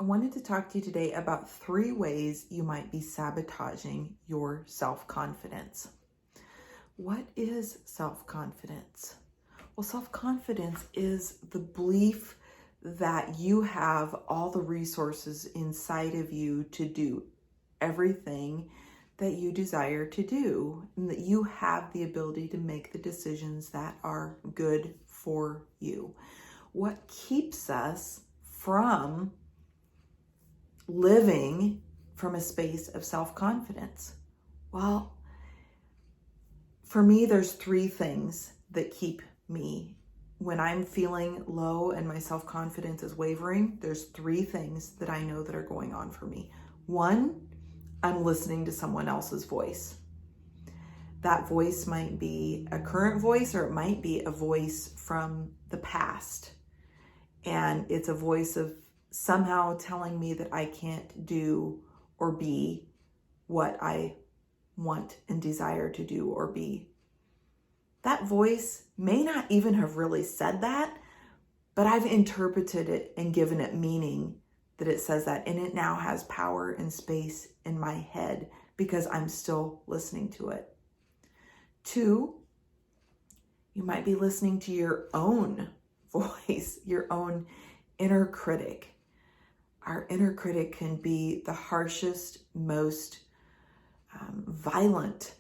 I wanted to talk to you today about 3 ways you might be sabotaging your self-confidence. What is self-confidence? Well, self-confidence is the belief that you have all the resources inside of you to do everything that you desire to do, and that you have the ability to make the decisions that are good for you. What keeps us from living from a space of self-confidence? Well, for me, there's 3 things that keep me. When I'm feeling low and my self-confidence is wavering, there's 3 things that I know that are going on for me. 1, I'm listening to someone else's voice. That voice might be a current voice, or it might be a voice from the past. And it's a voice of somehow telling me that I can't do or be what I want and desire to do or be. That voice may not even have really said that, but I've interpreted it and given it meaning that it says that, and it now has power and space in my head because I'm still listening to it. 2, you might be listening to your own voice, your own inner critic. Our inner critic can be the harshest, most violent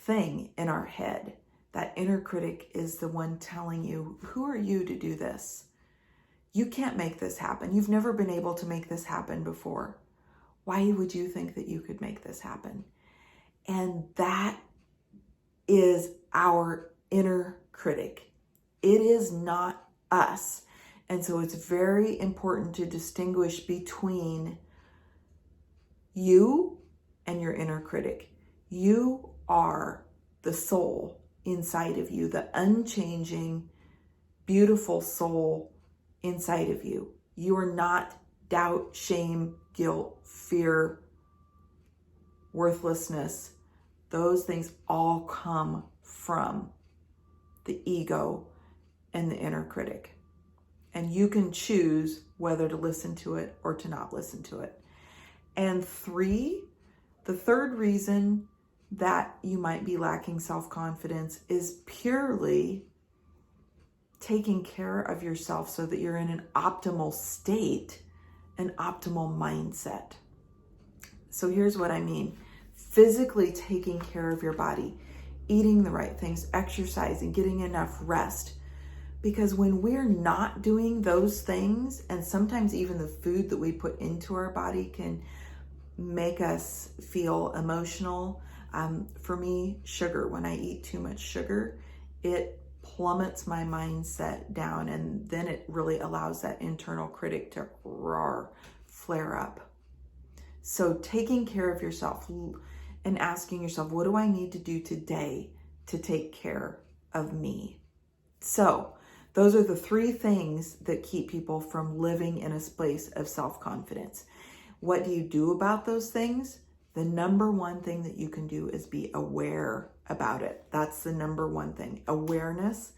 thing in our head. That inner critic is the one telling you, who are you to do this? You can't make this happen. You've never been able to make this happen before. Why would you think that you could make this happen? And that is our inner critic. It is not us. And so it's very important to distinguish between you and your inner critic. You are the soul inside of you, the unchanging, beautiful soul inside of you. You are not doubt, shame, guilt, fear, worthlessness. Those things all come from the ego and the inner critic. And you can choose whether to listen to it or to not listen to it. And 3, the third reason that you might be lacking self-confidence is purely taking care of yourself so that you're in an optimal state, an optimal mindset. So here's what I mean. Physically taking care of your body, eating the right things, exercising, getting enough rest. Because when we're not doing those things, and sometimes even the food that we put into our body can make us feel emotional. For me, sugar, when I eat too much sugar, it plummets my mindset down, and then it really allows that internal critic to flare up. So taking care of yourself and asking yourself, what do I need to do today to take care of me? So those are the 3 things that keep people from living in a place of self-confidence. What do you do about those things? The number 1 thing that you can do is be aware about it. That's the number 1 thing. Awareness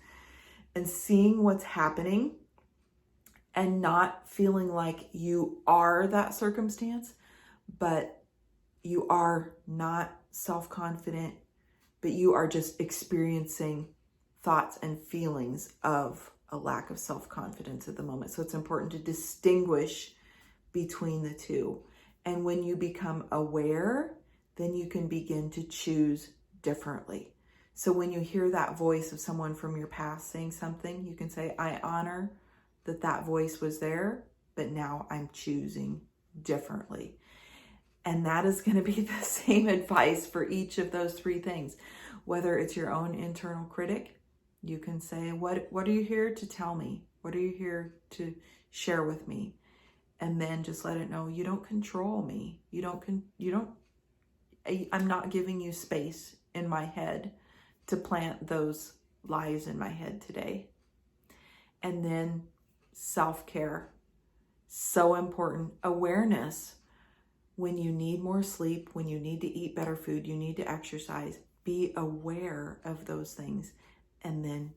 and seeing what's happening and not feeling like you are that circumstance, but you are not self-confident, but you are just experiencing thoughts and feelings of a lack of self-confidence at the moment. So it's important to distinguish between the 2. And when you become aware, then you can begin to choose differently. So when you hear that voice of someone from your past saying something, you can say, I honor that that voice was there, but now I'm choosing differently. And that is going to be the same advice for each of those 3 things. Whether it's your own internal critic, you can say, what are you here to tell me? What are you here to share with me? And then just let it know, you don't control me. I'm not giving you space in my head to plant those lies in my head today. And then self-care, so important. Awareness. When you need more sleep, when you need to eat better food, you need to exercise, be aware of those things and then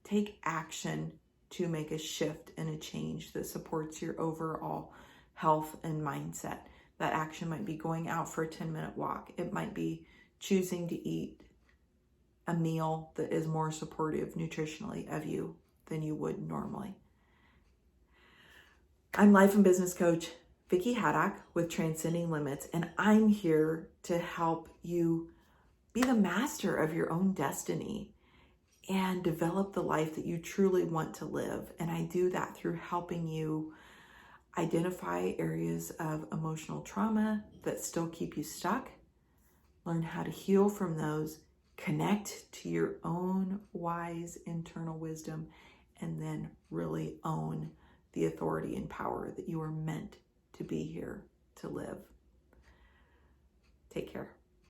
take action to make a shift and a change that supports your overall health and mindset. That action might be going out for a 10-minute walk. It might be choosing to eat a meal that is more supportive nutritionally of you than you would normally. I'm life and business coach Vicki Haddock with Transcending Limits, and I'm here to help you be the master of your own destiny and develop the life that you truly want to live. And I do that through helping you identify areas of emotional trauma that still keep you stuck, learn how to heal from those, connect to your own wise internal wisdom, and then really own the authority and power that you are meant to be here to live. Take care.